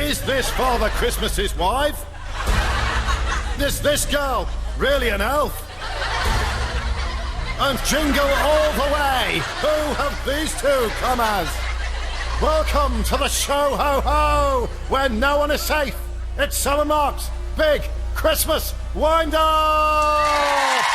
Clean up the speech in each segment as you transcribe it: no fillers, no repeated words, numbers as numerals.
Is this Father Christmas's wife? Is this girl really an elf? And jingle all the way, who have these two come as? Welcome to the show, ho ho, where no one is safe. It's Summer Mark's big Christmas wind-up!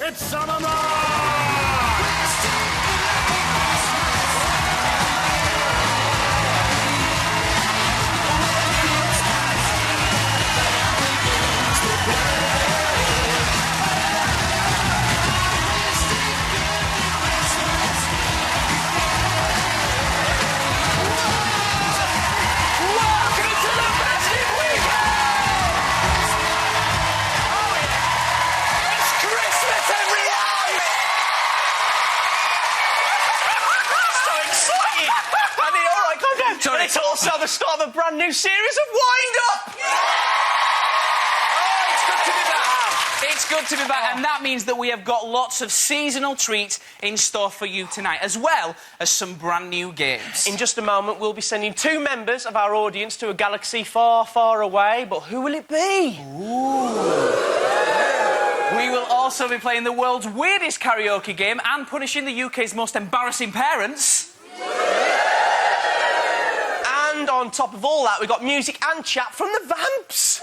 It's Summer Mark! And it's also the start of a brand new series of Wind Up! Oh, it's good to be back. It's good to be back, and that means that we have got lots of seasonal treats in store for you tonight, as well as some brand new games. In just a moment, we'll be sending 2 members of our audience to a galaxy far, far away, but who will it be? Ooh. We will also be playing the world's weirdest karaoke game and punishing the UK's most embarrassing parents. And on top of all that, we've got music and chat from the Vamps.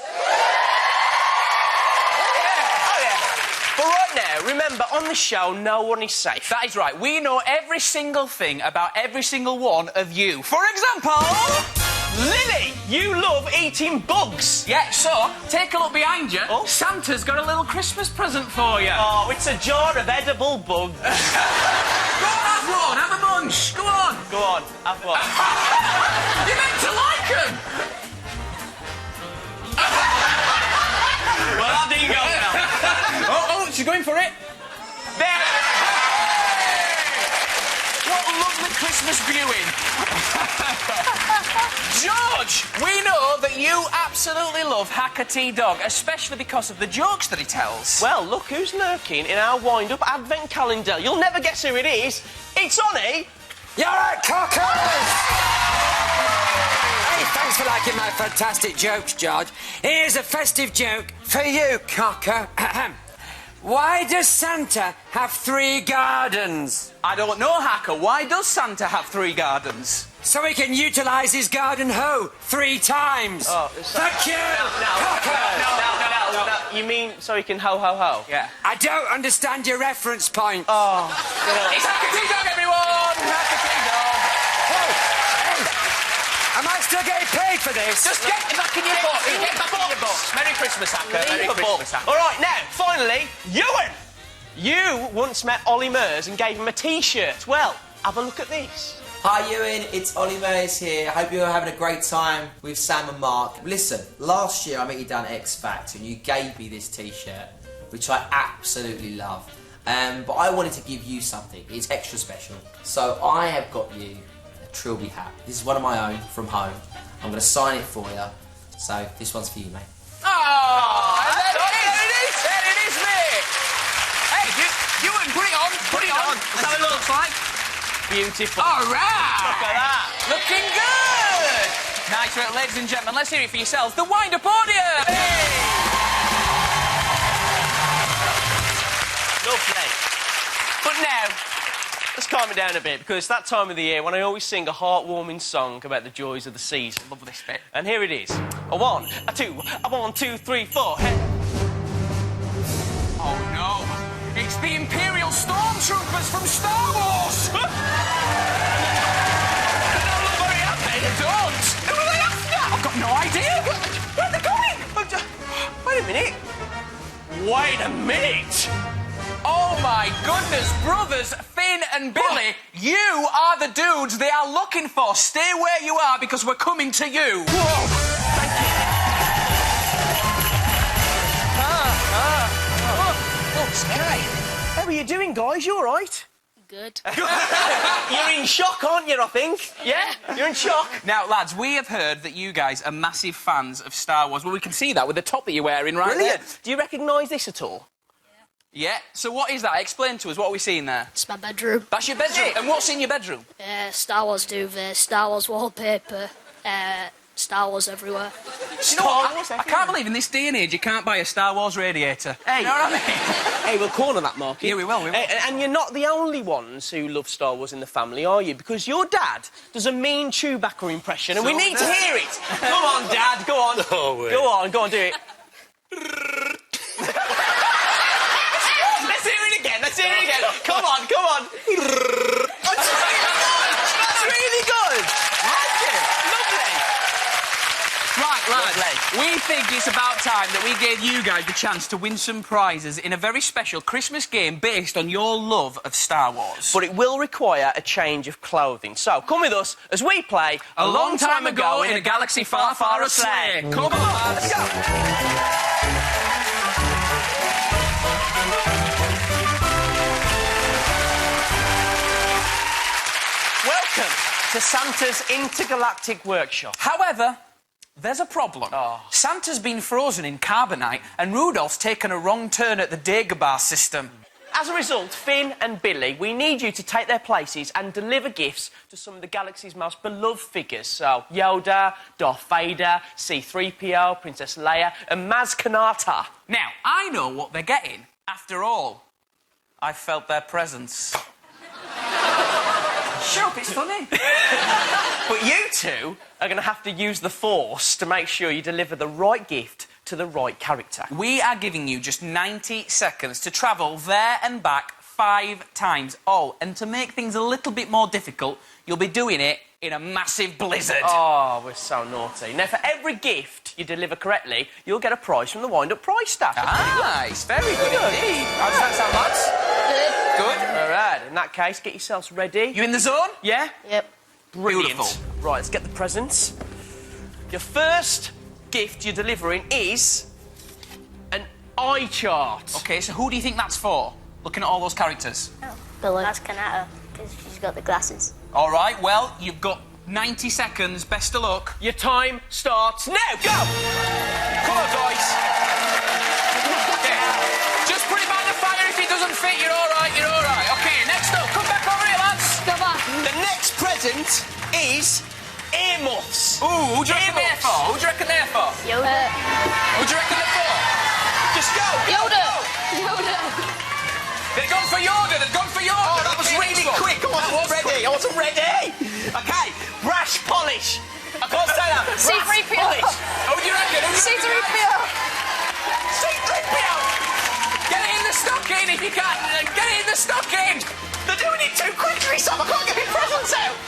But right now, remember, on the show, no one is safe. That is right. We know every single thing about every single one of you. For example... Lily, you love eating bugs. Yeah, so, take a look behind you. Oh. Santa's got a little Christmas present for you. Oh, it's a jar of edible bugs. Go on, have one. Have a munch. Go on. Go on, have one. You're meant to like them. Well, that didn't go well. Oh, she's going for it. There. What lovely Christmas viewing. George, we know that you absolutely love Hackerty Dog, especially because of the jokes that he tells. Well, look who's lurking in our wind-up advent calendar. You'll never guess who it is. It's Onnie. You're right, cockers! Hey, thanks for liking my fantastic jokes, George. Here's a festive joke for you, cocker. Why does Santa have 3 gardens? I don't know, Hacker. Why does Santa have 3 gardens? So he can utilise his garden hoe 3 times. Oh, thank you, cockers! No. You mean so he can ho-ho-ho? Yeah. I don't understand your reference point. Oh, It's Hackerty Dog, everyone! Hackerty Dog! Am I still getting paid for this? Just get back in your box. Get back in your box. Merry Christmas, Hacker. Merry Christmas, Hacker. All right, now, finally, Ewan! You once met Ollie Murs and gave him a T-shirt. Well, have a look at this. Hi Ewan, it's Ollie Murs here. I hope you're having a great time with Sam and Mark. Listen, last year I met you down at X Factor and you gave me this T-shirt, which I absolutely love. But I wanted to give you something. It's extra special. So I have got you a Trilby hat. This is one of my own from home. I'm going to sign it for you. So this one's for you, mate. Oh, there it is, mate. Hey, you put it on. Put it on. Let's have a look. Looks like. Beautiful. All right. Look at that. Looking good. Nice, right, ladies and gentlemen. Let's hear it for yourselves. The wind-up audience. Hey. Lovely. But now, let's calm it down a bit, because it's that time of the year when I always sing a heartwarming song about the joys of the season. Love this bit. And here it is. A 1, a 2, a 1, 2, 3, 4. Hey. Oh, no. It's the Imperial stormtroopers from Star Wars. No, hurry up, mate. They don't. Who are they after? I've got no idea. Where are they going? Wait a minute. Wait a minute. Oh, my goodness, brothers Finn and Billy, you are the dudes they are looking for. Stay where you are, because we're coming to you. Whoa. Thank you. Oh, scary. How are you doing, guys? You all right? Good. You're in shock, aren't you, I think? Yeah? You're in shock. Now, lads, we have heard that you guys are massive fans of Star Wars. Well, we can see that with the top that you're wearing right Brilliant. there. Do you recognise this at all? Yeah. So what is that? Explain to us. What are we seeing there? It's my bedroom. That's your bedroom. And what's in your bedroom? Star Wars duvet, Star Wars wallpaper, Star Wars everywhere. You know what? I can't believe in this day and age you can't buy a Star Wars radiator. Hey. You know what I mean? Hey, we'll corner that market. Yeah, we will. And you're not the only ones who love Star Wars in the family, are you? Because your dad does a mean Chewbacca impression, and we need to hear it. Come on, Dad, go on. Go on, do it. Let's hear it again. Come on. That's really good. Like it. Lovely. Right, lads, we think it's about time that we gave you guys the chance to win some prizes in a very special Christmas game based on your love of Star Wars. But it will require a change of clothing. So come with us as we play A long time ago in a galaxy far, far away. Come on, lads. Let's go. Welcome to Santa's Intergalactic Workshop. However, there's a problem. Santa's been frozen in carbonite and Rudolph's taken a wrong turn at the Dagobah system. As a result, Finn and Billy, we need you to take their places and deliver gifts to some of the galaxy's most beloved figures. So, Yoda, Darth Vader, C-3PO, Princess Leia and Maz Kanata. Now, I know what they're getting. After all, I felt their presence. Shut up, it's funny. But you two are going to have to use the Force to make sure you deliver the right gift to the right character. We are giving you just 90 seconds to travel there and back 5 times. Oh, and to make things a little bit more difficult, you'll be doing it in a massive blizzard. Oh, we're so naughty. Now, for every gift you deliver correctly, you'll get a prize from the wind-up prize staff. Nice, very good indeed. How does that sound, lads? Good. All right, in that case, get yourselves ready. You in the zone? Yeah? Yep. Brilliant. Beautiful. Right, let's get the presents. Your first gift you're delivering is an eye chart. OK, so who do you think that's for? Looking at all those characters. Billy. That's Kanata, because she's got the glasses. All right, well, you've got 90 seconds. Best of luck. Your time starts now. Go! Come on, guys. Okay. Just put it by the fire. If it doesn't fit, you're all right, you're all right. OK, next up, come back over here, lads. Go back. The next present is earmuffs. Ooh, who do you reckon they're for? Who do you reckon they're for? Yoda. Who do you reckon they're for? Just go. Yoda. They've gone for Yoda, they've gone for Yoda. Oh, that was really quick. I wasn't ready. OK, brash polish. I can't say that. C-3PO. Brash polish. Who do you reckon? C-3PO. C-3PO. Get it in the stocking if you can. Get it in the stocking. They're doing it too quickly, Sam. I can't get my presents out.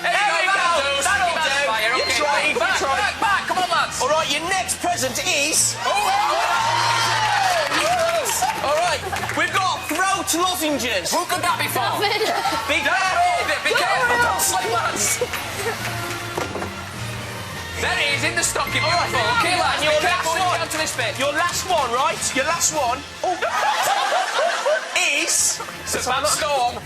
There we go. That'll do. You try. Back. Come on, lads. All right, your next present is... All right, we've got throat lozenges. Who could that be for? Be careful. Be careful. Don't slip, lads. There it is, in the stocking. Beautiful. Okay, lads. Your Be careful when you last one. get onto this bit. Your last one, right? Your last one is... Storm.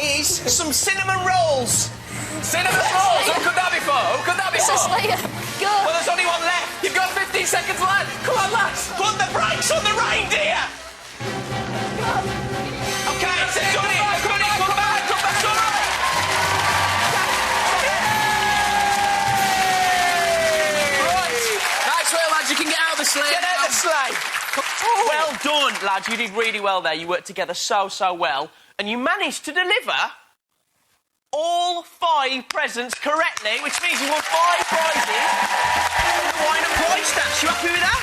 Is some cinnamon rolls. Cinnamon rolls. Who could that be for? Who could that be Princess for? Leia. Go. Well, there's only one left. You've got 15 seconds, lad. Come on, lads. Put the brakes on the reindeer. Okay, it's done it. Come back. It's all right. Right, well, lads, you can get out of the sleigh. Get out of the sleigh. Well done, lads. You did really well there. You worked together so well. And you managed to deliver all 5 presents correctly, which means you won 5 prizes. Wine and prize stats. You happy with that?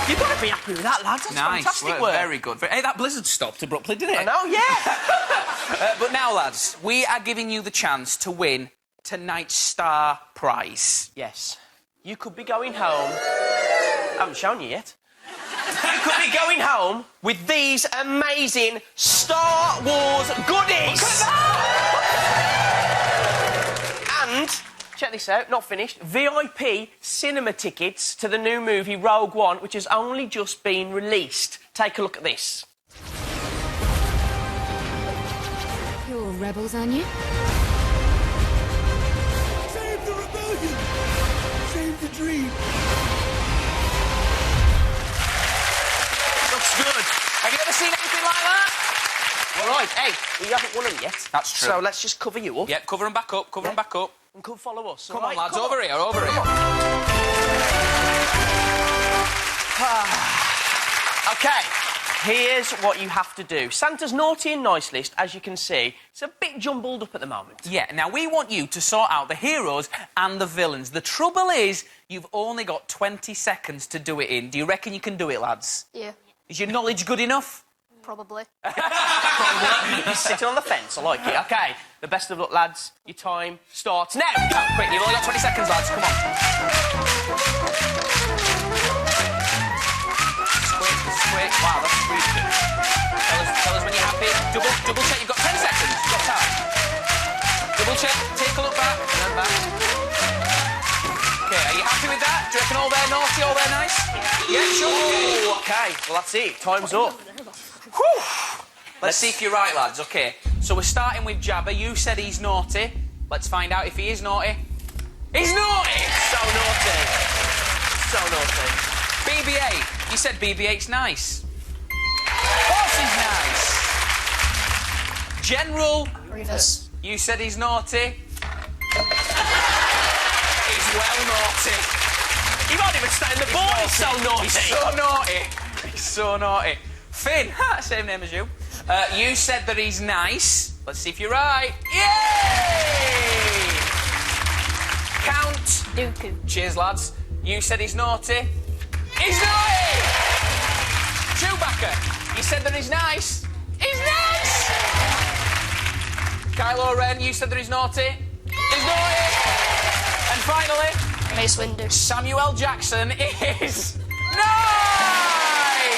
You've got to be happy with that, lads. That's fantastic work. Very good. Hey, that blizzard stopped abruptly, didn't it? I know, yeah. But now, lads, we are giving you the chance to win tonight's Star Prize. Yes. You could be going home... I haven't shown you yet. You could be going home with these amazing Star Wars goodies. And, check this out, not finished, VIP cinema tickets to the new movie Rogue One, which has only just been released. Take a look at this. rebels, aren't you? Save the rebellion! Save the dream! Looks good. Have you ever seen anything like that? All right, hey, you haven't won them yet. That's true. So let's just cover you up. Yep, cover them back up, cover them back up. And come follow us. Come all on, right? lads, Come over on. here, over here. OK, here's what you have to do. Santa's naughty and nice list, as you can see, it's a bit jumbled up at the moment. Yeah, now we want you to sort out the heroes and the villains. The trouble is, you've only got 20 seconds to do it in. Do you reckon you can do it, lads? Yeah, Is your knowledge good enough? probably. You're sitting on the fence, I like it. OK, the best of luck, lads. Your time starts now. Go. Quick, you've only got 20 seconds, lads, come on. Quick. Wow, that's really good. Tell us when you're happy. Double check, you've got 10 seconds. You've got time. Double check, take a look back, and then back. OK, are you happy with that? Do you reckon all there naughty, all there nice? Yeah, sure. Ooh, OK, well, that's it. Time's up. Whew. Let's see if you're right, lads. OK, so we're starting with Jabba. You said he's naughty. Let's find out if he is naughty. He's naughty! So naughty. So naughty. BB-8. You said BB-8's nice. Of course he's nice. General. Reverse. You said he's naughty. He's well naughty. He won't even stay in the ball. He's so naughty. He's so naughty. He's so naughty. Finn, same name as you. You said that he's nice. Let's see if you're right. Yay! Count. Dooku. Cheers, lads. You said he's naughty. He's naughty! Chewbacca. You said that he's nice. He's nice! Kylo Ren, you said that he's naughty. He's naughty! And finally, Mace Windu. Samuel Jackson is nice!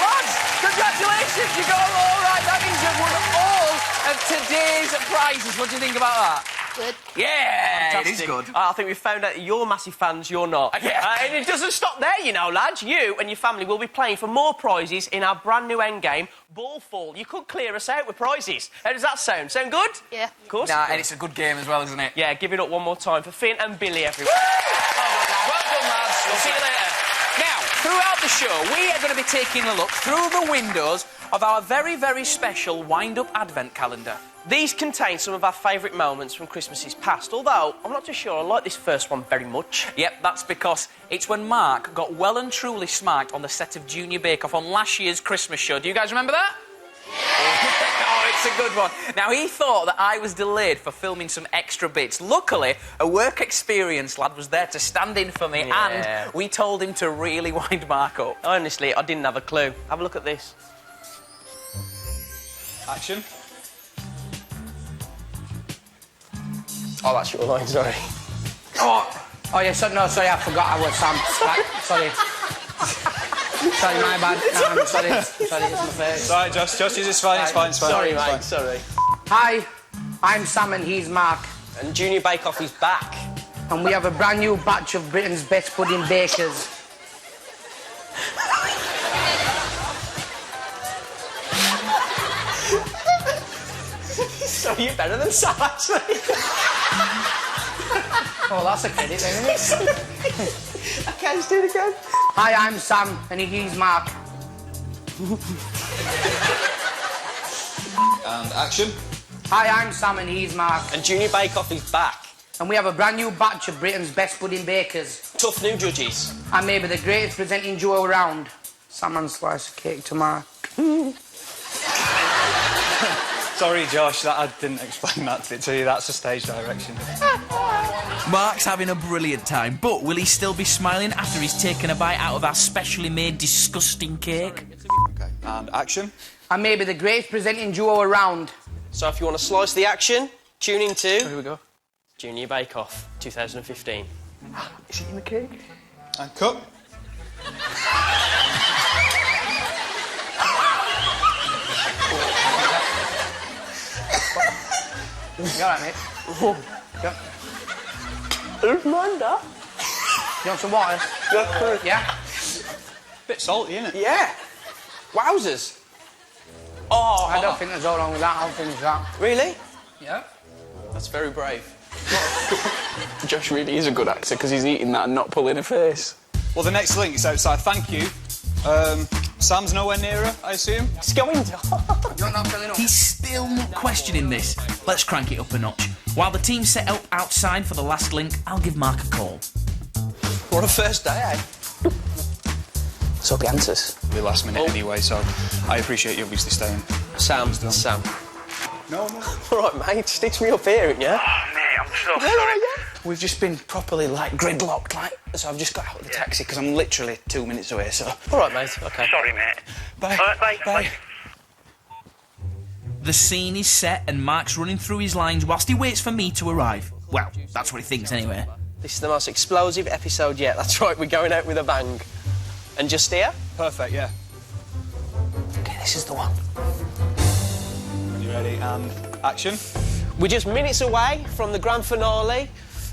Lads, congratulations, you got them all right. That means you've won all of today's prizes. What do you think about that? Good. Yeah, Fantastic. it is good. I think we've found out that you're massive fans, you're not. Yeah. And it doesn't stop there, you know, lads. You and your family will be playing for more prizes in our brand new endgame, Ball Fall. You could clear us out with prizes. How does that sound? Sound good? Yeah. Of course. Nah, and it's a good game as well, isn't it? Yeah, give it up one more time for Finn and Billy, everyone. Well done, lads. We'll see you later. Now, throughout the show, we are going to be taking a look through the windows of our very, very special wind-up advent calendar. These contain some of our favourite moments from Christmases past, although I'm not too sure I like this first one very much. Yep, that's because it's when Mark got well and truly smacked on the set of Junior Bake Off on last year's Christmas show. Do you guys remember that? Oh, it's a good one. Now, he thought that I was delayed for filming some extra bits. Luckily, a work experience lad was there to stand in for me, and we told him to really wind Mark up. Honestly, I didn't have a clue. Have a look at this. Action. Oh, that's your line, sorry. Oh, yeah, no, sorry, I forgot I was Sam. Right, sorry. Sorry, my bad. No, sorry, it's my face. Right, Josh, it's fine, it's fine. Sorry, mate, sorry. Hi, I'm Sam and he's Mark. And Junior Bake Off is back. And we have a brand new batch of Britain's best pudding bakers. So you're better than Sam, actually. Oh, that's a credit, isn't it? Okay, let's do it again. Hi, I'm Sam and he's Mark. And action. Hi, I'm Sam and he's Mark. And Junior Bake Off is back. And we have a brand new batch of Britain's best pudding bakers. Tough new judges. And maybe the greatest presenting duo around. Sam and slice of cake to Mark. Sorry, Josh, I didn't explain that to you. That's a stage direction. Mark's having a brilliant time, but will he still be smiling after he's taken a bite out of our specially made disgusting cake? Okay, and action. And maybe the greatest presenting duo around. So if you want to slice the action, tune in to... Here we go. Junior Bake Off 2015. Is it in the cake? And cut. You all right, mate? Who's Manda? You want some water? Yeah? Bit salty, isn't it? Yeah. Wowzers. Oh, I don't think there's all wrong with that. I'll finish that. really? Yeah. That's very brave. Josh really is a good actor because he's eating that and not pulling a face. Well, the next link is outside. Thank you. Sam's nowhere near her, I assume? It's going to... You're not filling up. He's still not questioning this. Let's crank it up a notch. While the team set up outside for the last link, I'll give Mark a call. What a first day, eh? So the answers. It'll be last minute anyway, so I appreciate you obviously staying. Sam. No. All right, mate, stitch me up here, yeah? Oh, mate, I'm so sorry. We've just been properly, gridlocked, so I've just got out of the taxi because I'm literally 2 minutes away, so... All right, mate, OK. Sorry, mate. Bye. Bye. The scene is set and Mark's running through his lines whilst he waits for me to arrive. Well, that's what he thinks anyway. This is the most explosive episode yet. That's right, we're going out with a bang. And just here? Perfect, yeah. OK, this is the one. You ready? And action. We're just minutes away from the grand finale.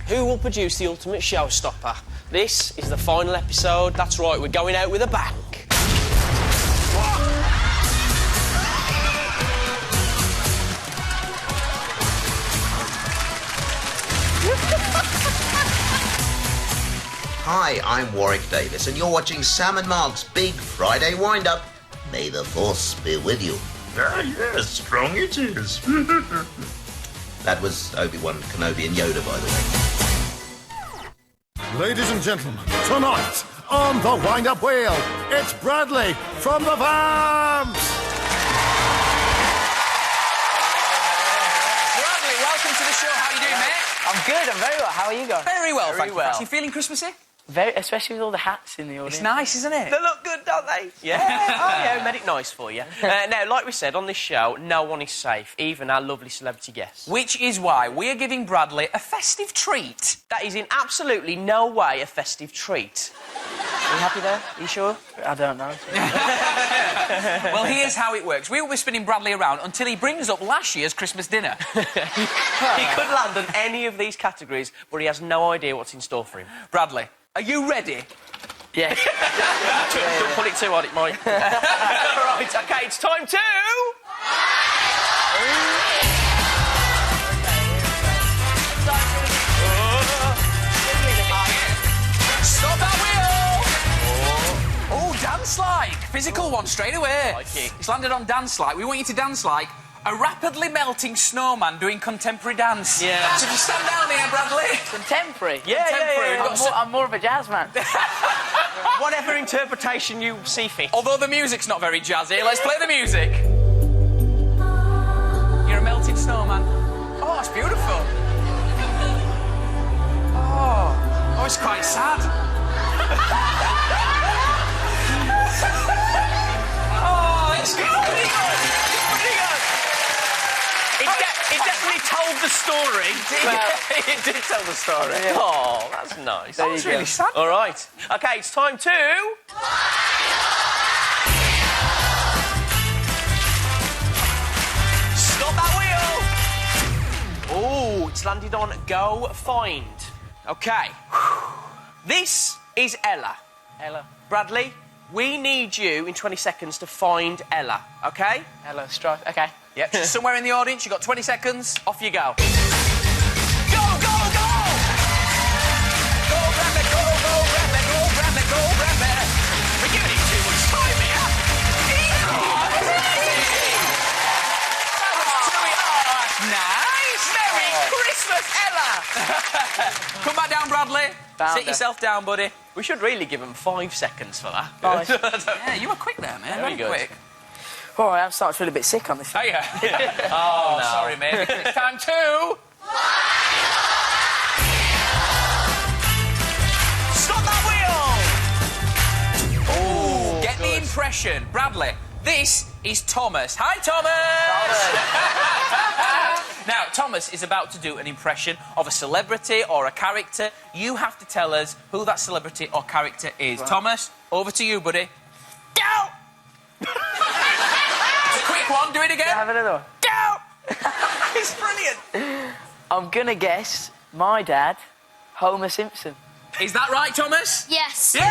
Who will produce the ultimate showstopper? This is the final episode. That's right, we're going out with a bang. Hi, I'm Warwick Davis, and you're watching Sam and Mark's Big Friday Wind-Up. May the Force be with you. Ah, yes, strong it is. That was Obi-Wan Kenobi and Yoda, by the way. Ladies and gentlemen, tonight on the wind-up wheel, it's Bradley from the Vamps. Bradley, welcome to the show. How are you doing, mate? I'm good, I'm very well. How are you going? Very well, thank you. well. You feeling Christmassy? Very, especially with all the hats in the audience. It's nice, isn't it? They look good, don't they? Yeah. Oh, yeah, we made it nice for you. Now, like we said, on this show, no one is safe, even our lovely celebrity guests. Which is why we are giving Bradley a festive treat. That is in absolutely no way a festive treat. Are you happy there? Are you sure? I don't know. Well, here's how it works. We will be spinning Bradley around until he brings up last year's Christmas dinner. He could land on any of these categories, but he has no idea what's in store for him. Bradley, are you ready? Yeah. Don't pull it too hard, it might. Right, OK, it's time to... Stop that wheel! Oh, dance-like. Physical one straight away. Like it. It's landed on dance-like. We want you to dance like a rapidly melting snowman doing contemporary dance. Yeah. So if you stand down here, Bradley. Contemporary? Yeah. I'm more of a jazz man. Whatever interpretation you see fit. Although the music's not very jazzy, let's play the music. You're a melting snowman. Oh, that's beautiful. Oh, it's quite sad. Oh, it's good. Pretty good. It definitely told the story. It did tell the story. Yeah. Oh, that's nice. There you That's go. really sad. All right. OK, it's time to... Stop that wheel! Oh, it's landed on go find. OK. This is Ella. Ella. Bradley, we need you in 20 seconds to find Ella, OK? Ella, strike. OK. Yep, she's somewhere in the audience. You've got 20 seconds. Off you go. Go, go, go! Go, Bradley, go, go, Bradley, go, Bradley, go, Bradley. We're giving him too much time here. That's nice. Merry Christmas, Ella. Come back down, Bradley. Sit yourself down, buddy. We should really give him 5 seconds for that. Nice. Yeah, you were quick there, man. Very good. Quick. All right, I'm starting to feel a bit sick on this. Oh, yeah. Oh, no. Sorry, mate. It's time to... Stop that wheel! Oh, get the impression. Bradley, this is Thomas. Hi, Thomas! Now, Thomas is about to do an impression of a celebrity or a character. You have to tell us who that celebrity or character is. Right. Thomas, over to you, buddy. Go! Quick one, do it again. Have another one. Go! It's brilliant. I'm going to guess my dad, Homer Simpson. Is that right, Thomas? Yes. Yay!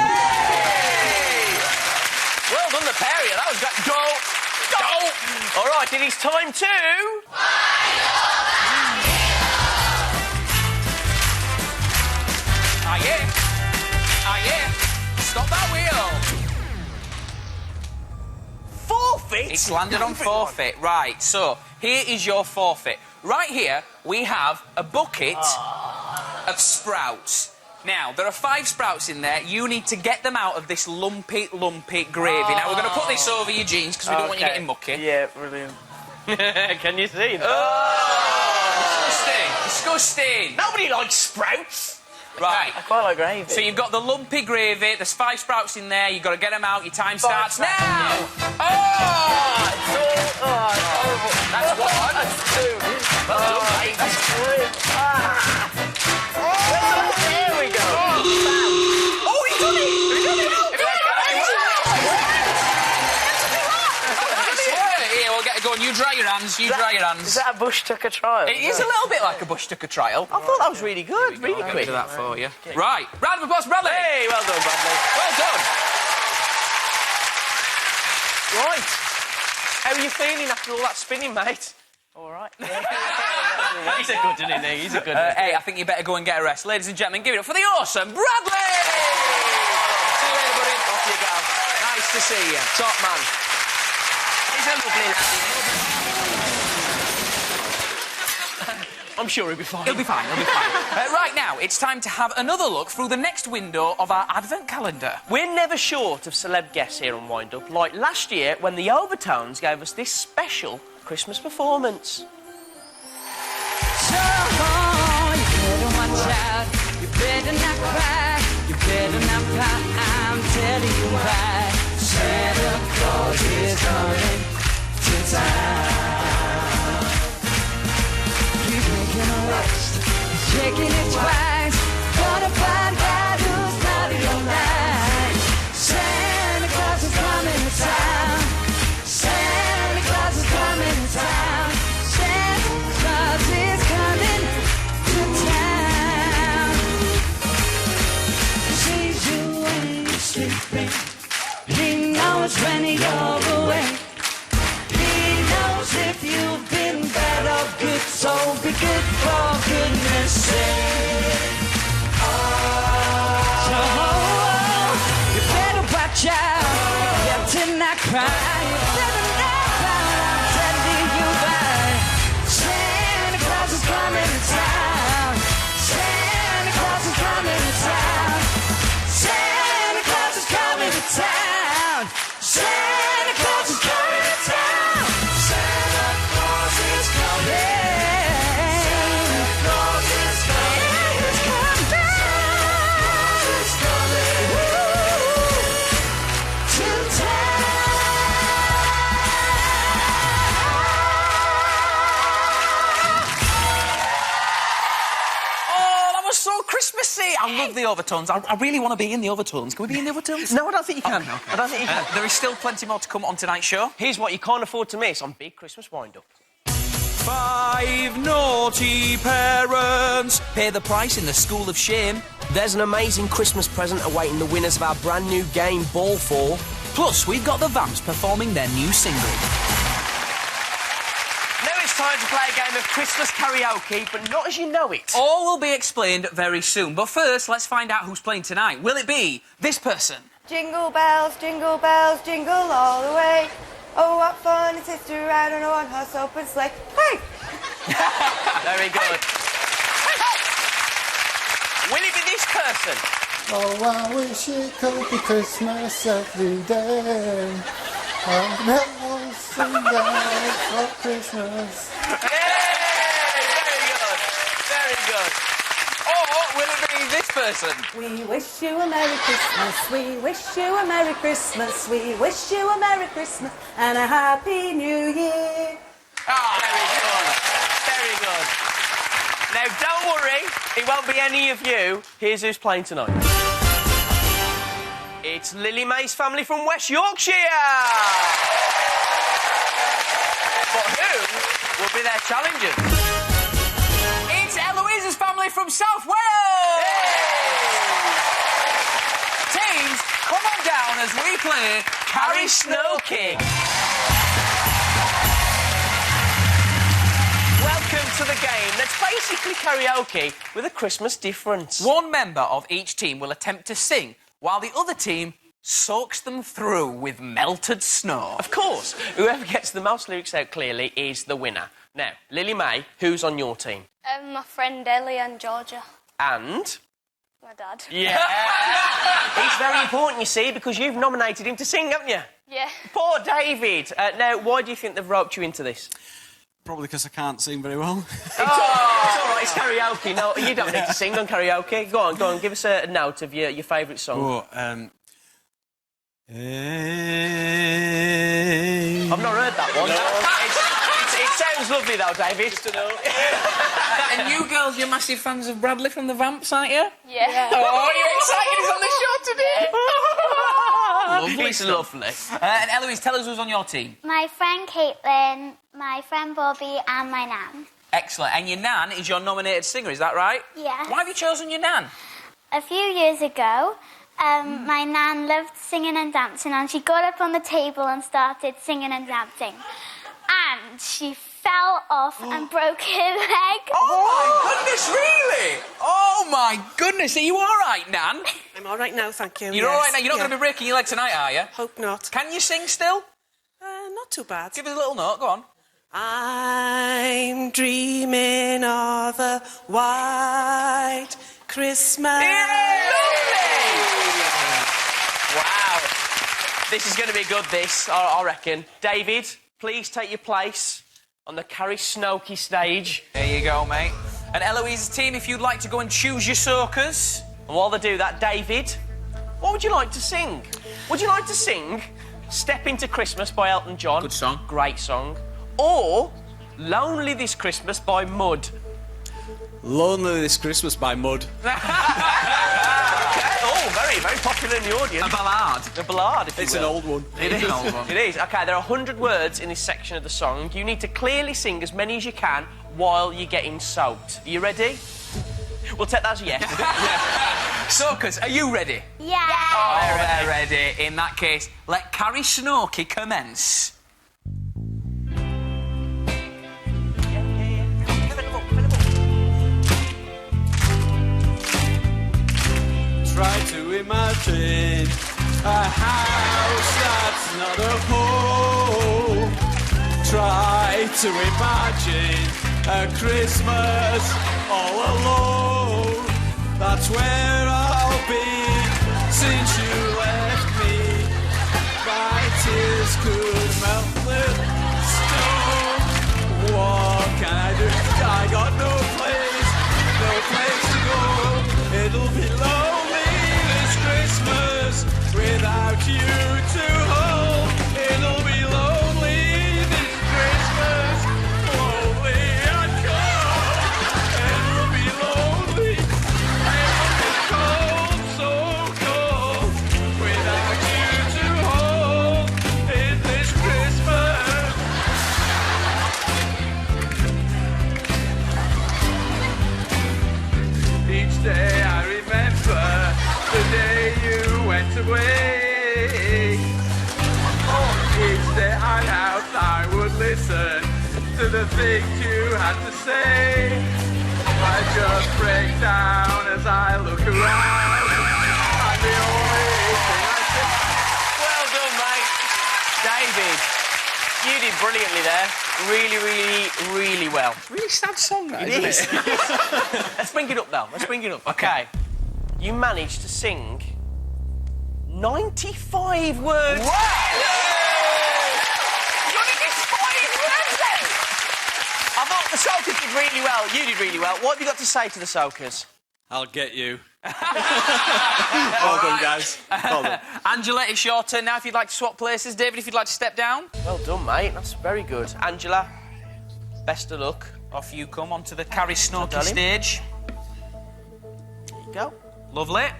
Well done, the pair of you. That was great. Go! Go! All right, it is time to... Ah, yeah. Ah, yeah. Stop that wheel. Forfeit? It's landed on forfeit. Right, so here is your forfeit. Right here, we have a bucket of sprouts. Now, there are 5 sprouts in there. You need to get them out of this lumpy gravy. Now, we're going to put this over your jeans because we don't want you getting mucky. Yeah, brilliant. Can you see that? Disgusting. Nobody likes sprouts. Right. I quite like gravy. So you've got the lumpy gravy. There's 5 sprouts in there. You've got to get them out. Your time starts now. Oh! That's one. That's 2. Well done, mate. That's 3. There we go. Oh, he done it! Here, we'll get it going. You dry your hands. Dry your hands. Is that a bush tucker trial? It is a little bit like a bush tucker trial. I thought that was really good. Really I'll quick. do that for you. Right. Round of applause, Bradley. Hey, well done, Bradley. Well done. Right. How are you feeling after all that spinning, mate? All right. He's a good one, isn't he? He's a good one. Hey, I think you better go and get a rest. Ladies and gentlemen, give it up for the awesome Bradley! See you later, buddy. Off you go. Nice to see you. Top man. He's a lovely lad. I'm sure he'll be fine. He'll be fine. Right now, it's time to have another look through the next window of our advent calendar. We're never short of celeb guests here on Wind Up, like last year when the Overtones gave us this special Christmas performance. So, you better watch out, you better not cry, you better not pout, I'm telling you why. Santa Claus is coming to town. He's making a list, he's checking it twice, gonna find out who's naughty or nice. Santa Claus is coming to town, Santa Claus is coming to town, Santa Claus is coming to town. He sees you when you're sleeping, he knows when you're awake, he knows if you've been bad or good, so be good for goodness sake. So, you better watch out, you better not cry, you better not pout, I'm telling you why. Santa Claus is coming to town, Santa Claus is coming to town, Santa Claus is coming to town, Santa Claus is coming to town, Santa Claus is coming. Christmassy! I love the Overtones. I really want to be in the Overtones. Can we be in the Overtones? No, I don't think you can. Okay. I don't think you can. There is still plenty more to come on tonight's show. Here's what you can't afford to miss on Big Christmas Wind Up. 5 naughty parents pay the price in the school of shame. There's an amazing Christmas present awaiting the winners of our brand new game, Ball 4. Plus, we've got the Vamps performing their new single. Now it's time to play a game of Christmas karaoke, but not as you know it. All will be explained very soon. But first, let's find out who's playing tonight. Will it be this person? Jingle bells, jingle all the way. Oh, what fun it is to ride on a one-horse open sleigh. Hey! Very good. Will it be this person? Oh, I wish it could be Christmas every day. I'm never sing out for Christmas. Hey! Very good. Very good. Or will it be this person? We wish you a Merry Christmas. We wish you a Merry Christmas. We wish you a Merry Christmas and a Happy New Year. Ah, very good. Very good. Now, don't worry, it won't be any of you. Here's who's playing tonight. It's Lily May's family from West Yorkshire. But who will be their challengers? It's Eloise's family from South Wales! Hey! Teams, come on down as we play Karasnowke. to the game. That's basically karaoke with a Christmas difference. One member of each team will attempt to sing, while the other team soaks them through with melted snow. Of course, whoever gets the most lyrics out clearly is the winner. Now, Lily May, who's on your team? My friend Ellie and Georgia. And? My dad. Yeah. He's very important, you see, because you've nominated him to sing, haven't you? Yeah. Poor David. Now, why do you think they've roped you into this? Probably because I can't sing very well. It's all right, it's karaoke. No, you don't need to sing on karaoke. Go on, give us a note of your favourite song. Oh, I've not heard that one. It sounds lovely, though, David. Just to know. And you girls, you're massive fans of Bradley from the Vamps, aren't you? Yeah. Oh, you're excited he's on the show today? Lovely. He's lovely. And Eloise, tell us who's on your team. My friend Caitlin, my friend Bobby, and my nan. Excellent. And your nan is your nominated singer, is that right? Yeah. Why have you chosen your nan? A few years ago, my nan loved singing and dancing, and she got up on the table and started singing and dancing. And she fell off and broke her leg. Oh, my goodness, really? Oh, my goodness. Are you all right, Nan? I'm all right now, thank you. You're all right now? You're not going to be breaking your leg tonight, are you? Hope not. Can you sing still? Not too bad. Give us a little note, go on. I'm dreaming of a white Christmas. Wow. This is going to be good, this, I reckon. David, please take your place on the Karasnowke stage. There you go, mate. And Eloise's team, if you'd like to go and choose your soakers. And while they do that, David, what would you like to sing? Would you like to sing Step Into Christmas by Elton John? Good song. Great song. Or Lonely This Christmas by Mud? Lonely This Christmas by Mud. Oh, very, very popular in the audience. A ballad. A ballad, if you It's will. an old one. It is. An old one. It is. OK, there are 100 words in this section of the song. You need to clearly sing as many as you can while you're getting soaked. Are you ready? We'll take that as a yes. Soakers, are you ready? Yeah. Oh, they're ready. In that case, let Karasnowke commence. Try to imagine a house that's not a home. Try to imagine a Christmas all alone. That's where I'll be since you left me. My tears could melt the stone. What can I do? I got no place to go. It'll be lonely this Christmas without you to hold. It'll be lonely this Christmas, lonely and cold. It'll be lonely, it'll be cold, so cold, without you to hold in this Christmas. Each day I remember the day you went away. Oh, each day I'd out, I would listen to the things you had to say. I just break down as I look around. I'm the only thing I can... Well done, mate. David, you did brilliantly there. Really, really, really well. Really sad song, that, It isn't is. Let's bring it up now. Let's bring it up. OK. You managed to sing 95 words. Wow! You only did 5 words then? I thought the Soakers did really well. You did really well. What have you got to say to the Soakers? I'll get you. Well done, guys. Well done. Angela, it's your turn now if you'd like to swap places. David, if you'd like to step down. Well done, mate. That's very good. Angela, best of luck. Off you come onto the Karasnowke Darling. stage. There you go. Lovely.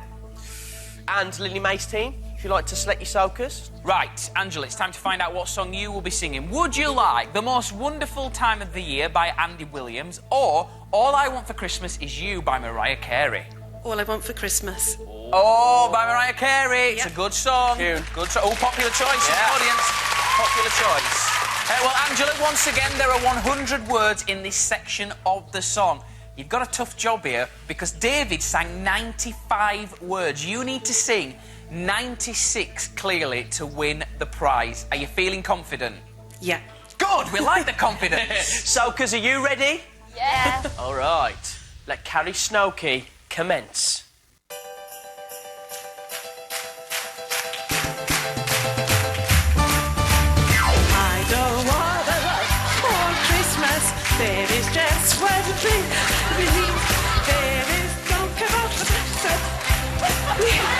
And Lily May's team, if you'd like to select your Soakers. Right, Angela, it's time to find out what song you will be singing. Would you like The Most Wonderful Time of the Year by Andy Williams or All I Want for Christmas Is You by Mariah Carey? All I Want for Christmas. Oh, by Mariah Carey. It's Yep. a good song. Tune. Good song. Oh, popular choice in the audience. Popular choice. Well, Angela, once again, there are 100 words in this section of the song. You've got a tough job here because David sang 95 words. You need to sing 96 clearly to win the prize. Are you feeling confident? Yeah. Good, we like the confidence. Soakers, are you ready? Yeah. All right. Let Karasnowke commence. I don't want a lot for Christmas. There is just one thing we need. There is don't come out for breakfast. With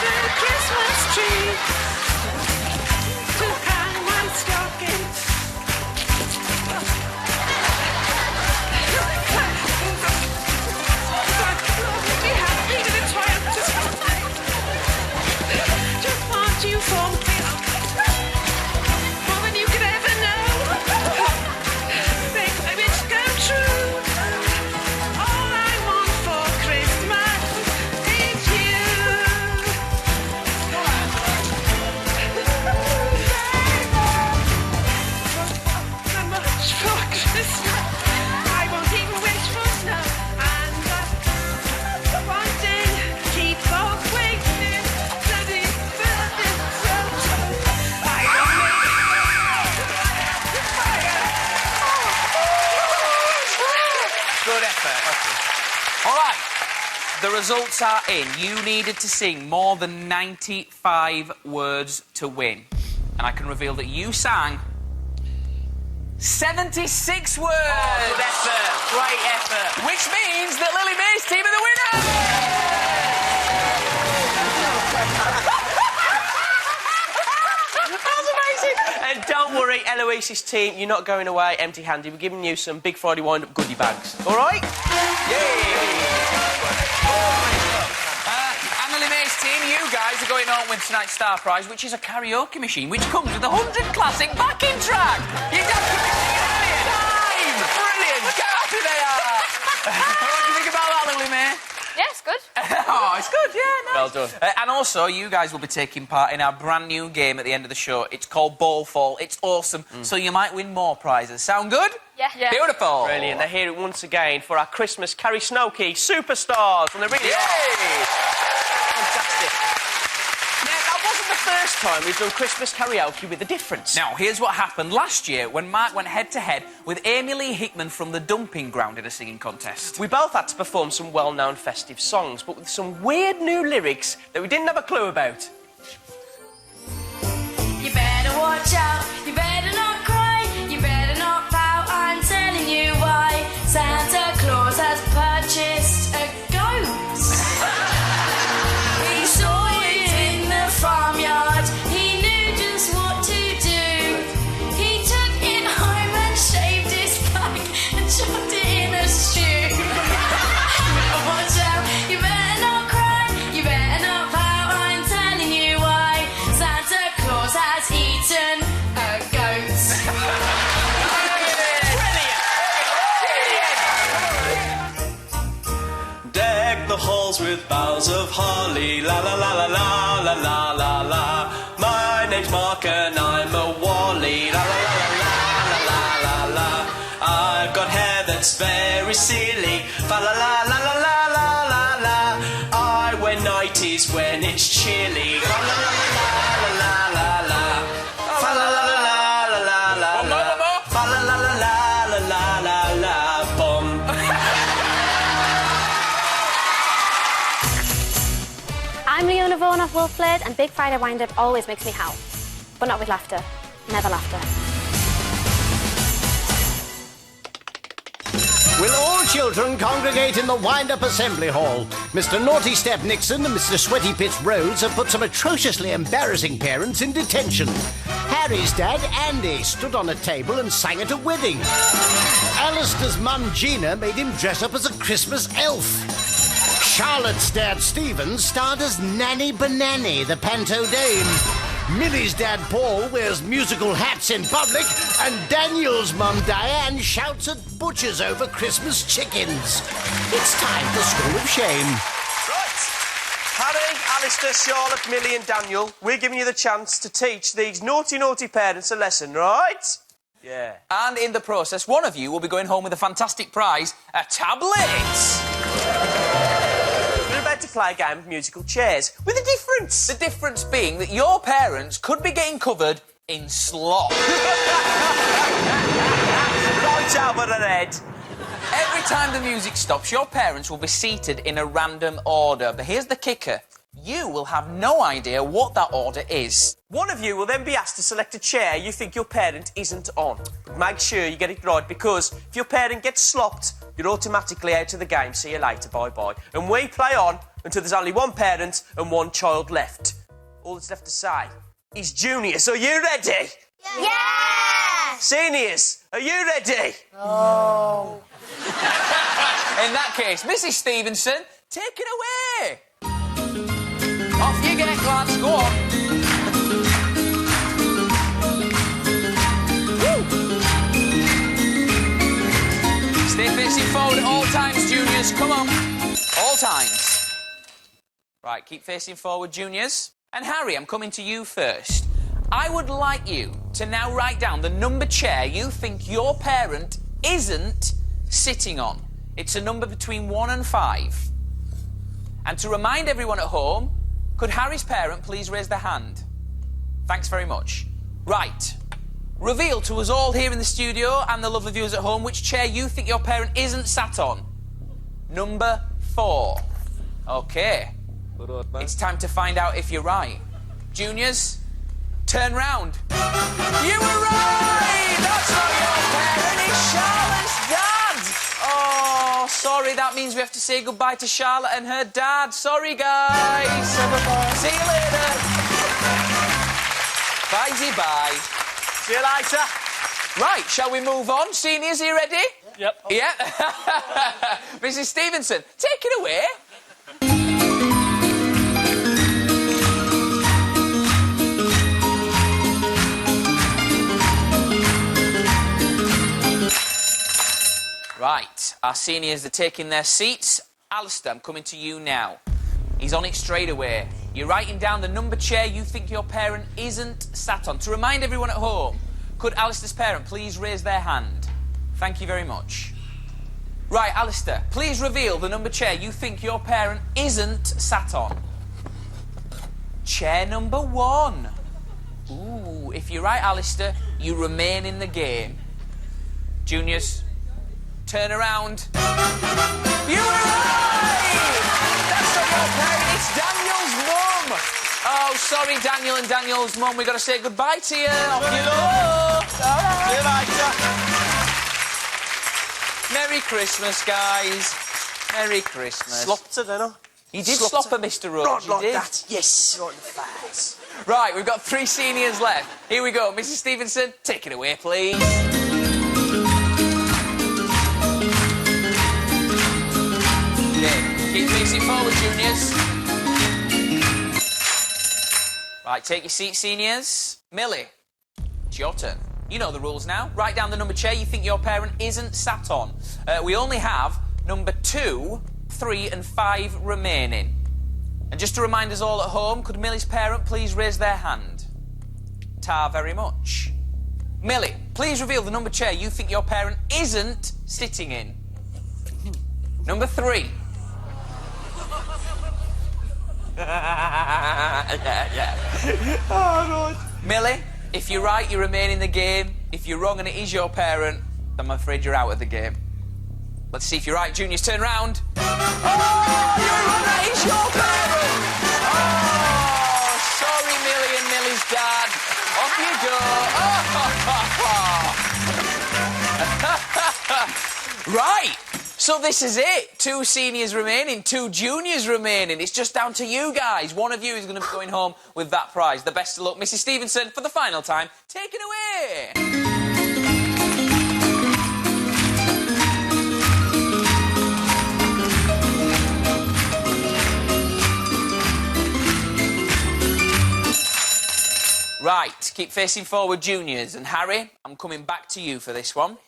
the Christmas tree to hang my stocking. Be happy with a toy. Just want you for me. More than you could ever know. Make my wish come true. All I want for Christmas is you. So much for Christmas. I won't even wish for snow. And wanting keeps on waiting. Bloody burning so. I Good effort. All right. The results are in. You needed to sing more than 95 words to win. And I can reveal that you sang 76 words. Good effort. Great effort. Which means that Lily May's team are the winners! That was amazing. And don't worry, Eloise's team, you're not going away empty-handed. We're giving you some Big Friday wind-up goodie bags. All right? And Lily May's team, you guys are going home with tonight's star prize, which is a karaoke machine, which comes with a 100 classic backing track. You don't time! Brilliant! Look how happy they are! What do you think about that, Lily May? Yeah, it's good. Oh, it's good, yeah, nice. Well done. And also, you guys will be taking part in our brand new game at the end of the show. It's called Ball Fall. It's awesome, so you might win more prizes. Sound good? Yeah. Beautiful. Brilliant. They're here once again for our Christmas Karasnowke Superstars. And they really are. Fantastic. Now, that wasn't the first time we've done Christmas karaoke with a difference. Now, here's what happened last year when Mark went head-to-head with Amy Lee Hickman from the Dumping Ground in a singing contest. We both had to perform some well-known festive songs, but with some weird new lyrics that we didn't have a clue about. You better watch out, you better not cry, you better not pout, I'm telling you why. Santa Claus has purchased a ghost. He saw it in the farmyard, he knew just what to do. He took it home and shaved his cock and chucked it in a stew. Watch out, you better not cry, you better not pout, I'm telling you why. Santa Claus has eaten a goat. Deck the halls with boughs of holly, la la la la la la la la la. My name's Mark and I'm a Wally, la la la la la la la la. I've got hair that's very silly, fa la la la la la la la la. I wear nighties when it's chilly, fa la la la la la la la. Fa la la la la la la la la. Fa la la la la la la la la. Bum. I'm Leona Vaughan of Wolfblade, and Big Friday Wind-Up always makes me howl. But not with laughter. Never laughter. Will all children congregate in the Wind-Up Assembly Hall? Mr. Naughty Step Nixon and Mr. Sweaty Pits Rhodes have put some atrociously embarrassing parents in detention. Harry's dad, Andy, stood on a table and sang at a wedding. Alistair's mum, Gina, made him dress up as a Christmas elf. Charlotte's dad, Stephen, starred as Nanny Banani, the Panto Dame. Millie's dad, Paul, wears musical hats in public, and Daniel's mum, Diane, shouts at butchers over Christmas chickens. It's time for School of Shame. Right. Harry, Alistair, Charlotte, Millie and Daniel, we're giving you the chance to teach these naughty, naughty parents a lesson, right? Yeah. And in the process, one of you will be going home with a fantastic prize, a tablet. We're about to play a game of musical chairs with a difference. The difference being that your parents could be getting covered in slop. Right over the head. Every time the music stops, your parents will be seated in a random order. But here's the kicker. You will have no idea what that order is. One of you will then be asked to select a chair you think your parent isn't on. But make sure you get it right, because if your parent gets slopped, you're automatically out of the game. See you later, bye-bye. And we play on until there's only one parent and one child left. All that's left to say is juniors, are you ready? Yeah! Seniors, are you ready? Oh. In that case, Mrs. Stevenson, take it away. Off you get, lads, go on. Woo. Stay facing forward at all times, juniors, come on. All times. Right, keep facing forward, juniors. And Harry, I'm coming to you first. I would like you to now write down the number chair you think your parent isn't sitting on. It's a number between 1 and 5. And to remind everyone at home, could Harry's parent please raise their hand? Thanks very much. Right. Reveal to us all here in the studio and the lovely viewers at home which chair you think your parent isn't sat on. Number 4. OK. It's time to find out if you're right. Juniors, turn round. You were right! That's not your parent, it's Charlotte's dad! Oh, sorry, that means we have to say goodbye to Charlotte and her dad. Sorry, guys. See you later. Bye-bye. See you later. Right, shall we move on? Seniors, are you ready? Yep. Yeah? Mrs. Stevenson, take it away. Right, our seniors are taking their seats. Alistair, I'm coming to you now. He's on it straight away. You're writing down the number chair you think your parent isn't sat on. To remind everyone at home, could Alistair's parent please raise their hand? Thank you very much. Right, Alistair, please reveal the number chair you think your parent isn't sat on. Chair number 1. Ooh, if you're right, Alistair, you remain in the game. Juniors, turn around. You were right! That's not your parent, it's Daniel's mum. Oh, sorry, Daniel and Daniel's mum. We've got to say goodbye to you. Off you go. See you later. Merry Christmas, guys. Merry Christmas. Slopped her, didn't I? You did slop her, Mr. Rhodes. Right, you like did. that. Yes. Right in the face. Right, we've got 3 seniors left. Here we go. Mrs. Stevenson, take it away, please. Keep facing forward, juniors. Right, take your seat, seniors. Millie, it's your turn. You know the rules now. Write down the number chair you think your parent isn't sat on. We only have number 2, 3 and 5 remaining. And just to remind us all at home, could Millie's parent please raise their hand? Ta very much. Millie, please reveal the number chair you think your parent isn't sitting in. Number 3. yeah. Oh, Lord. Millie, if you're right, you remain in the game. If you're wrong and it is your parent, I'm afraid you're out of the game. Let's see if you're right. Juniors, turn round. Oh, you're wrong. That is your parent. Oh, sorry, Millie and Millie's dad. Off you go. Right. So this is it. 2 seniors remaining, 2 juniors remaining. It's just down to you guys. One of you is going to be going home with that prize. The best of luck, Mrs. Stevenson, for the final time. Take it away. Right, keep facing forward, juniors. And Harry, I'm coming back to you for this one.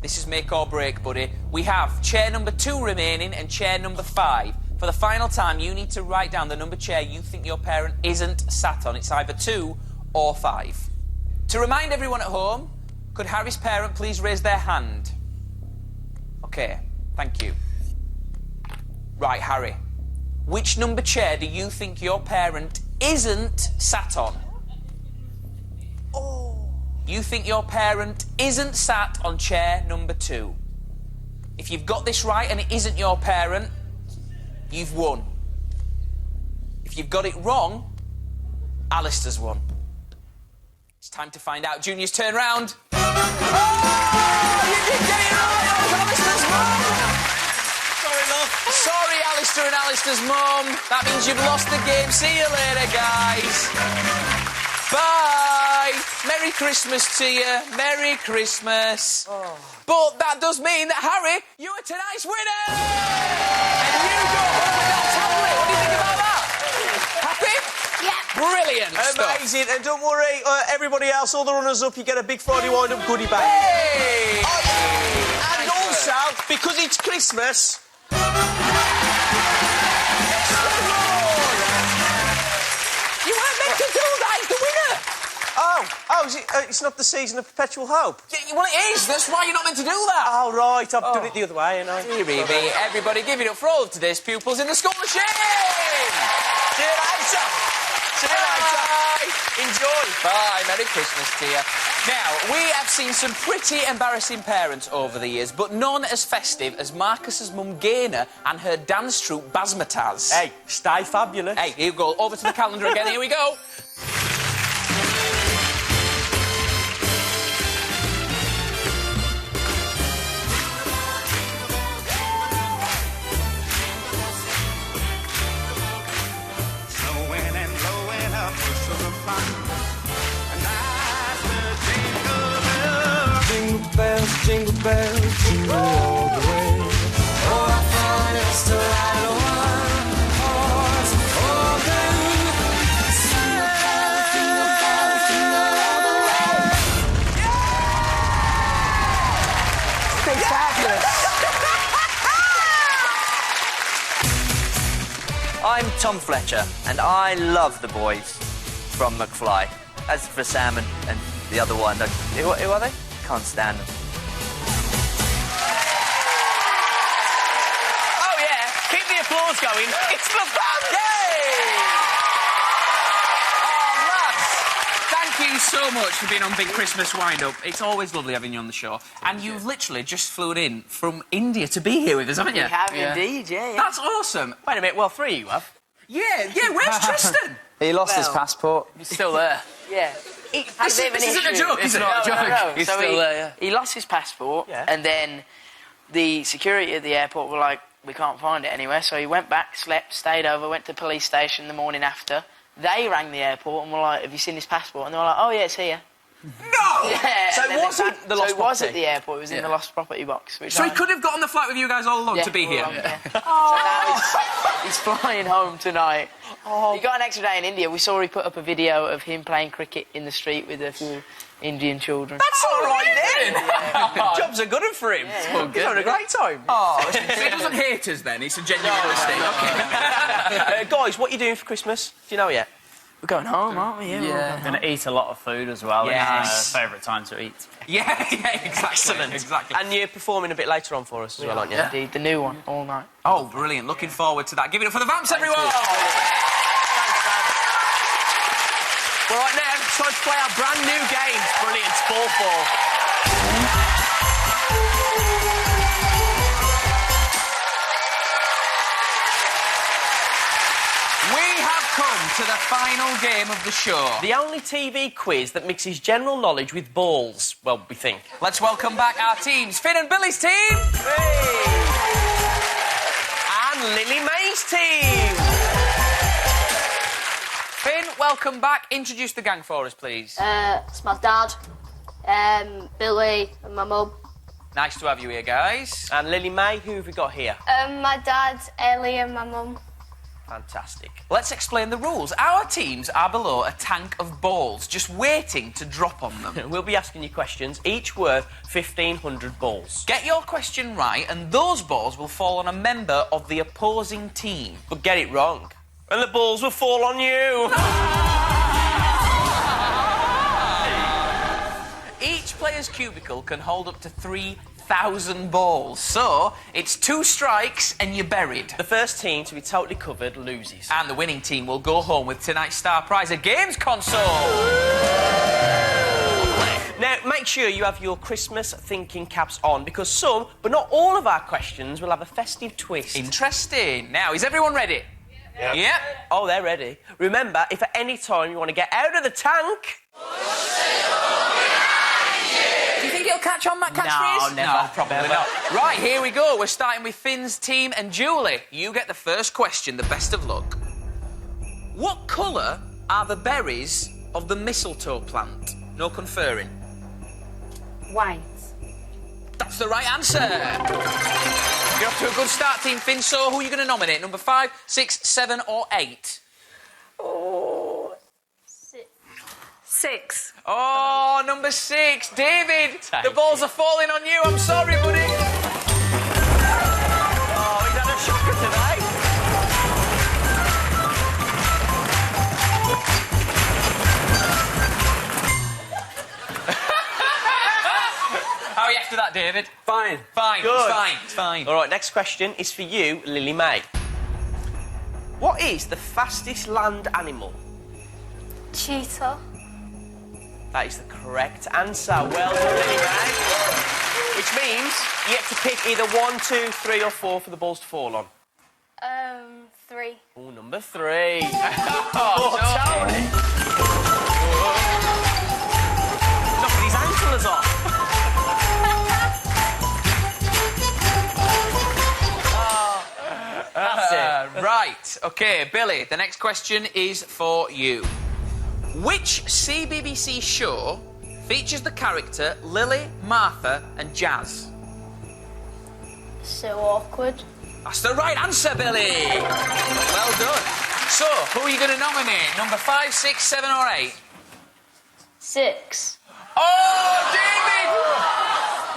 This is make or break, buddy. We have chair number 2 remaining and chair number 5. For the final time, you need to write down the number chair you think your parent isn't sat on. It's either 2 or 5. To remind everyone at home, Could Harry's parent please raise their hand? OK, thank you. Right, Harry. Which number chair do you think your parent isn't sat on? Oh. You think your parent isn't sat on chair number 2. If you've got this right and it isn't your parent, you've won. If you've got it wrong, Alistair's won. It's time to find out. Junior's turn round. Oh! You did get it right! That was Alistair's mum! Sorry, love. Sorry, Alistair and Alistair's mum. That means you've lost the game. See you later, guys. Bye! Merry Christmas to you. Merry Christmas. Oh. But that does mean that, Harry, you are tonight's winner! And you go home with that tablet. What do you think about that? Happy? Yeah. Brilliant Amazing. And don't worry, everybody else, all the runners-up, you get a big Friday wind-up goodie bag. Hey! And also, because it's Christmas... You weren't meant to do that. He's the winner. Oh, is it, it's not the season of perpetual hope? Yeah, well, it is. That's why you're not meant to do that. Oh, right. I've done it the other way, you know. Everybody give it up for all of today's pupils in the school machine. See you later. See you later. Enjoy. Bye. Merry Christmas to you. Now, we have seen some pretty embarrassing parents over the years, but none as festive as Marcus's mum Gaynor and her dance troupe Basmataz. Hey, stay fabulous. Hey, here we go. Over to the calendar again. Here we go. Jingle bells, jingle all the way. Oh, I find it's to ride on one horse open. Jingle bells, jingle bells, jingle all the way. Spectacular! I'm Tom Fletcher, and I love the boys from McFly. As for Sam and the other one, who are they? Can't stand them. Keep the applause going. It's the Vamps! Oh, lads, thank you so much for being on Big Christmas Wind-Up. It's always lovely having you on the show. And you've literally just flown in from India to be here with us, haven't you? We have indeed, yeah. That's awesome. Wait a minute, well, 3 you have. Yeah, where's Tristan? He lost his passport. He's still there. Yeah. This isn't a joke, is it? Not a joke. No. He's still there, yeah. He lost his passport, and then the security at the airport were like, we can't find it anywhere, so he went back, slept, stayed over, went to the police station the morning after. They rang the airport and were like, have you seen his passport? And they were like, oh, yeah, it's here. No! Yeah. So it wasn't the lost So it was at the airport, it was in the lost property box. So he could have got on the flight with you guys all along to be here? Oh. So he's flying home tonight. He got an extra day in India. We saw he put up a video of him playing cricket in the street with a few Indian children. That's all right then. Yeah. Jobs are good for him. He's having a great time. Oh, so he doesn't hate us then? It's a genuine mistake. Okay. Guys, what are you doing for Christmas? Do you know yet? We're going home, aren't we? Yeah. We're going to eat a lot of food as well. Yes. It's our favourite time to eat. Yeah, exactly. Excellent. Exactly. And you're performing a bit later on for us as well, aren't you? Indeed, the new one, all night. Oh, brilliant. Looking forward to that. Give it up for the Vamps, everyone! Thanks, Dad. Well, right now, it's time to play our brand new game. Brilliant. Ball. Come to the final game of the show. The only TV quiz that mixes general knowledge with balls, well, we think. Let's welcome back our teams. Finn and Billy's team. Hey. And Lily May's team. Finn, welcome back. Introduce the gang for us, please. It's my dad, Billy and my mum. Nice to have you here, guys. And Lily May, who have we got here? My dad, Ellie and my mum. Fantastic. Let's explain the rules. Our teams are below a tank of balls, just waiting to drop on them. We'll be asking you questions, each worth 1,500 balls. Get your question right, and those balls will fall on a member of the opposing team. But get it wrong, and the balls will fall on you. Each player's cubicle can hold up to 3,000 balls. So, it's 2 strikes and you're buried. The first team to be totally covered loses. And the winning team will go home with tonight's star prize, a games console. Now, make sure you have your Christmas thinking caps on, because some, but not all of our questions will have a festive twist. Interesting. Now, is everyone ready? Yep. Yep. Oh, they're ready. Remember, if at any time you want to get out of the tank... Do you think it'll catch on, that catchphrase? No, never. No, probably not. Right, here we go. We're starting with Finn's team, and Julie, you get the first question, the best of luck. What colour are the berries of the mistletoe plant? No conferring. White. That's the right answer. You're off to a good start, Team Finn. So, who are you going to nominate? Number 5, 6, 7 or 8? Oh, 6. Oh, number 6. David, the balls are falling on you. I'm sorry, buddy. Oh, he's had a shocker today. How are you after that, David? Fine. Fine. Good. It's fine. All right, next question is for you, Lily May. What is the fastest land animal? Cheetah. That is the correct answer. Well done, Lily May. Which means you get to pick either 1, 2, 3 or 4 for the balls to fall on. 3. Oh, number 3. Oh, Tony. Knocking his antlers off. That's it. Right. OK, Billy, the next question is for you. Which CBBC show features the character Lily, Martha and Jazz? So awkward. That's the right answer, Billy. Well done. So, who are you going to nominate? Number 5, 6, 7 or 8? 6. Oh, David!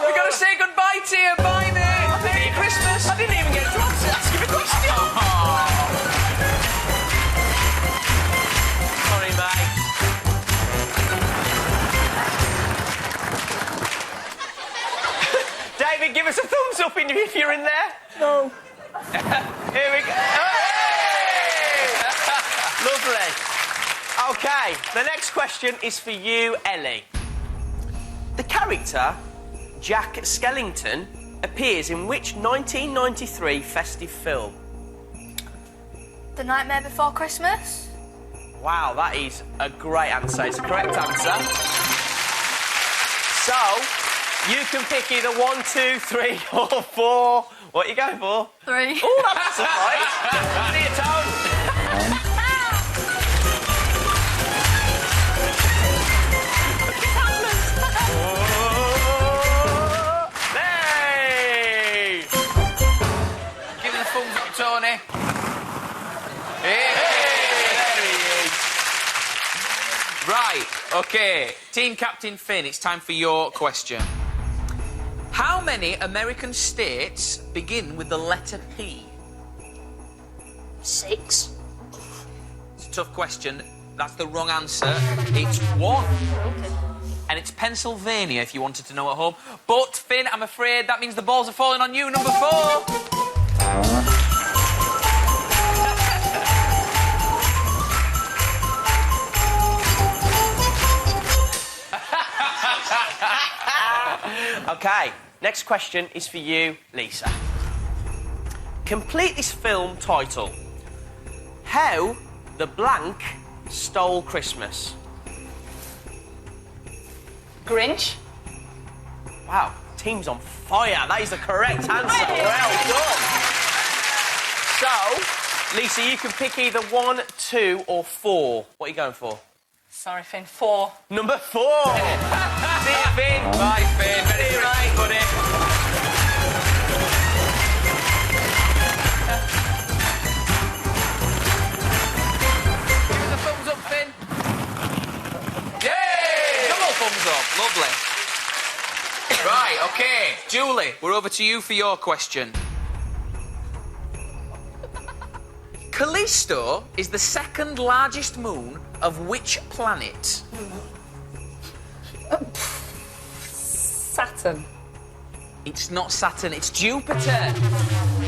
We've got to say goodbye to you. Bye, mate. Merry Christmas. I didn't even get to ask you a question. Sorry, mate. David, give us a thumbs up if you're in there. No. Here we go. Hey! Lovely. OK, the next question is for you, Ellie. The character, Jack Skellington, appears in which 1993 festive film? The Nightmare Before Christmas. Wow, that is a great answer. It's a correct answer. So, you can pick either 1, 2, 3 or 4. What are you going for? 3. Oh, that's a surprise. See you, Tone. Hey! Give him the thumbs up, Tony. Hey! There he is. Right, OK. Team Captain Finn, it's time for your question. How many American states begin with the letter P? 6. It's a tough question. That's the wrong answer. It's 1. And it's Pennsylvania, if you wanted to know at home. But, Finn, I'm afraid that means the balls are falling on you. Number 4. OK, next question is for you, Lisa. Complete this film title. How the blank stole Christmas. Grinch. Wow, team's on fire. That is the correct answer. Well done. So, Lisa, you can pick either 1, 2 or 4. What are you going for? Sorry, Finn. 4. Number 4. See you, Finn. Bye, Finn. Very right, buddy. Give us a thumbs up, Finn. Yay! Double thumbs up. Lovely. Right, OK. Julie, we're over to you for your question. Callisto is the second largest moon of which planet? Saturn. It's not Saturn, it's Jupiter.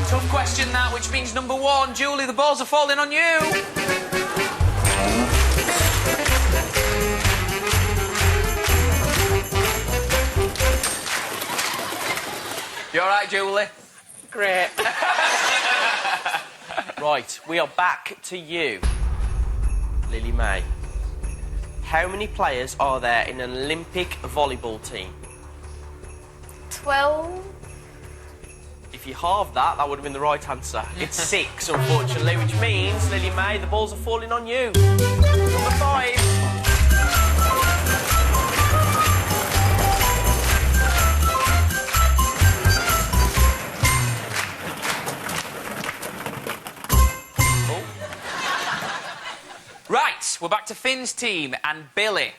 Tough question that, which means number 1. Julie, the balls are falling on you. You all right, Julie? Great. Right, we are back to you, Lily May. How many players are there in an Olympic volleyball team? 12. If you halved that, that would have been the right answer. It's 6, unfortunately, which means, Lily May, the balls are falling on you. Number 5. Right, we're back to Finn's team and Billy.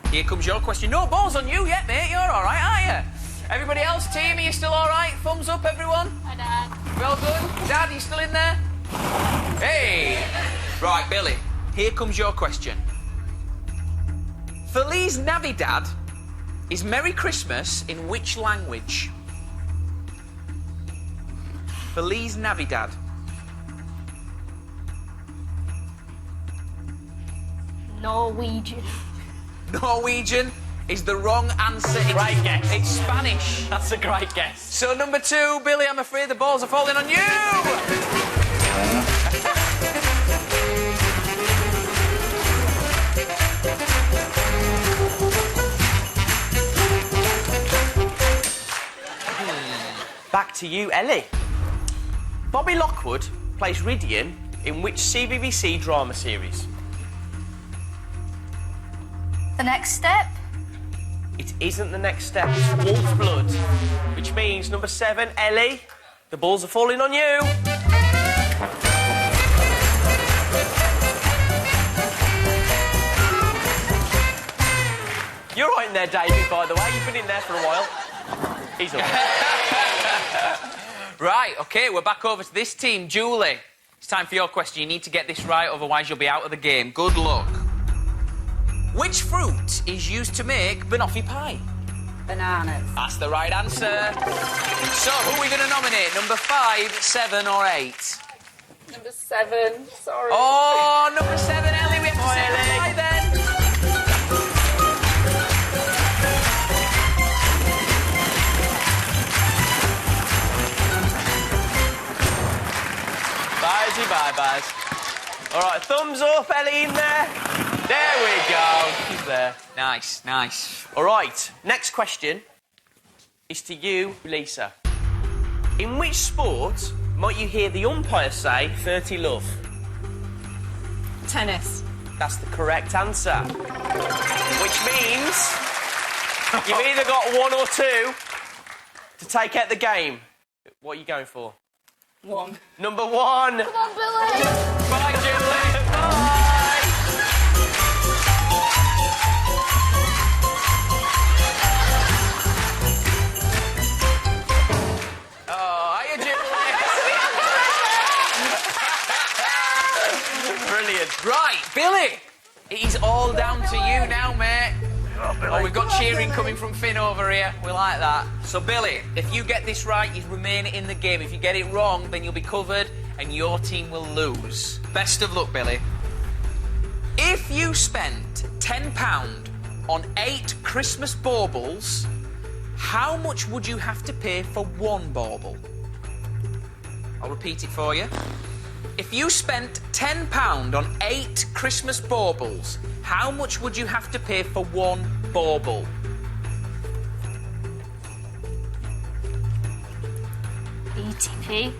Here comes your question. No balls on you yet, mate. You're all right, aren't you? Everybody else, team, are you still all right? Thumbs up, everyone. Hi, Dad. Well good. Dad, are you still in there? Hey! Right, Billy, here comes your question. Feliz Navidad is Merry Christmas in which language? Feliz Navidad. Norwegian. Norwegian is the wrong answer. Great guess. It's Spanish. That's a great guess. So number 2, Billy, I'm afraid the balls are falling on you. Back to you, Ellie. Bobby Lockwood plays Ridian in which CBBC drama series? The Next Step. It isn't The Next Step, it's Wolf Blood, which means number 7, Ellie, the balls are falling on you. You're right in there, David, by the way. You've been in there for a while. He's all right. Right, OK, we're back over to this team. Julie, it's time for your question. You need to get this right, otherwise you'll be out of the game. Good luck. Which fruit is used to make banoffee pie? Bananas. That's the right answer. So, who are we going to nominate? Number 5, 7 or 8? Number 7. Sorry. Oh, number 7, Ellie. We have to say goodbye then. Bye-sy bye-byes. All right, thumbs up, Ellie, in there. There we go. She's there. Nice, nice. All right, next question is to you, Lisa. In which sport might you hear the umpire say 30 love? Tennis. That's the correct answer. Which means you've either got 1 or 2 to take out the game. What are you going for? 1. Number 1. Come on, Billy. Bye, Julie. Bye. Oh, hiya, Julie. Brilliant. Right, Billy, it is all down to you now, mate. Oh, we've got cheering coming from Finn over here. We like that. So, Billy, if you get this right, you remain in the game. If you get it wrong, then you'll be covered and your team will lose. Best of luck, Billy. If you spent £10 on 8 Christmas baubles, how much would you have to pay for 1 bauble? I'll repeat it for you. If you spent £10 on 8 Christmas baubles, how much would you have to pay for 1 bauble? ETP.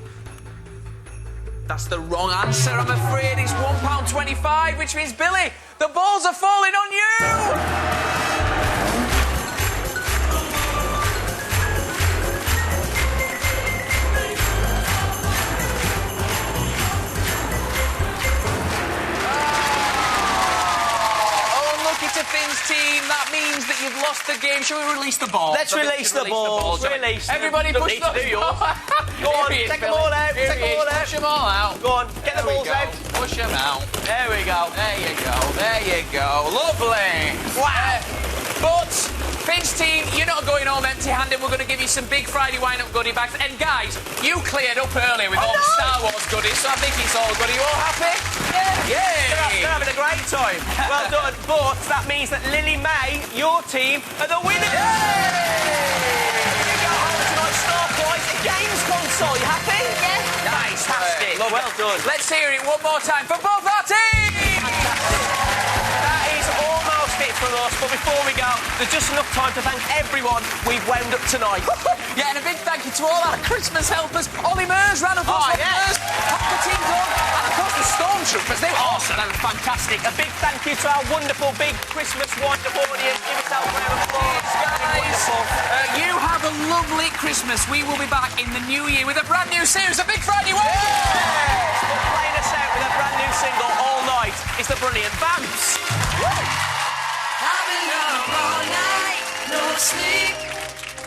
That's the wrong answer, I'm afraid. It's £1.25, which means, Billy, the balls are falling on you! To Finn's team, that means that you've lost the game. Shall we release the ball? Let's release the ball. Release them. Everybody push them. Go on, take them all out. Take them all out. Push them all out. Go on, get the balls out. Push them out. There we go. There you go. There you go. Lovely. Wow. But Finch team, you're not going home empty-handed. We're going to give you some big Friday wind-up goodie bags. And guys, you cleared up early with all the Star Wars goodies, so I think it's all good. Are you all happy? Yeah. They're having a great time. Well done. But that means that Lily May, your team, are the winners. You go home tonight, Star Prize, a games console. You happy? Yeah. Nice. Fantastic. Well done. Let's hear it one more time for both our teams. That is almost it from us, but before we go, there's just enough time to thank everyone we've wound up tonight. Yeah, and a big thank you to all our Christmas helpers. Ollie Mers, round of applause. Papa Team Dog, and of course the stormtroopers. They were awesome. That was fantastic. A big thank you to our wonderful big Christmas wind-up audience. Give yourself a round of applause. Guys, you have a lovely Christmas. We will be back in the new year with a brand new series, a Big Friday Wind. But playing us out with a brand new single all night is the brilliant Vamps. I've been up all night, no sleep,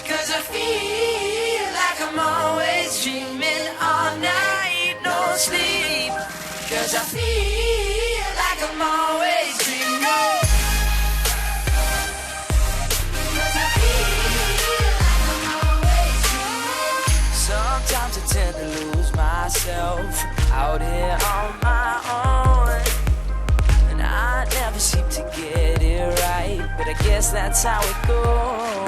'cause I feel like I'm always dreaming all night, no sleep, 'cause I feel like I'm always dreaming. 'Cause I feel like I'm always dreaming. Sometimes I tend to lose myself out here on my own, and I never seem to get it right, but I guess that's how it goes.